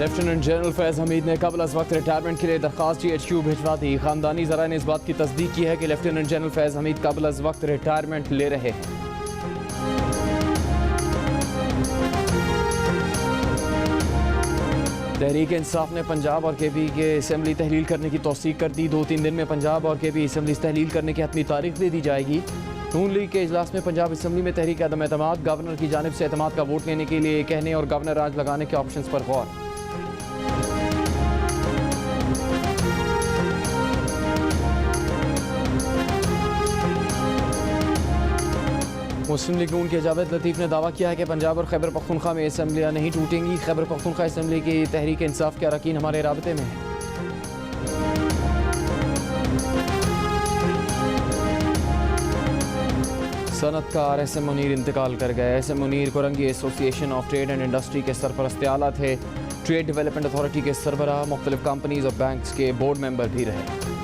Lieutenant general फैज़ हमीद ने कबल अज़ वक्त रिटायरमेंट के लिए दरख्वास्त GHQ भिजवा दी। ख़ानदानी ज़राए ने इस बात की तस्दीक की है कि लेफ्टिनेंट जनरल फैज़ हमीद कबल अज़ वक्त रिटायरमेंट ले रहे हैं। तहरीक इंसाफ ने पंजाब और KP के असम्बली तहलील करने की तौसीक कर दी। 2-3 दिन में पंजाब और KP असम्बली तहलील करने की हतमी तारीख दे दी जाएगी। नून लीग के इजलास में पंजाब असम्बली में तहरीक अदम एतमाद, गवर्नर की जानिब से एतमाद का वोट लेने के लिए कहने और गवर्नर राज लगाने के ऑप्शन पर गौर। मुस्लिम लीग नून के जावेद लतीफ़ ने दावा किया है कि पंजाब और खैबर पख्तूनख्वा में असम्बलियाँ नहीं टूटेंगी। खैबर पख्तूनख्वा असम्बली की तहरीक इंसाफ के अरकान हमारे राबते में है। सनतकार SM मुनीर इंतकाल कर गए। SM Munir Korangi association of trade and industry के सरपरस्त आला थे। ट्रेड डेवलपमेंट अथॉरिटी के सरबराह, मुख्तलिफ कंपनीज और बैंक्स के बोर्ड मेंबर भी रहे।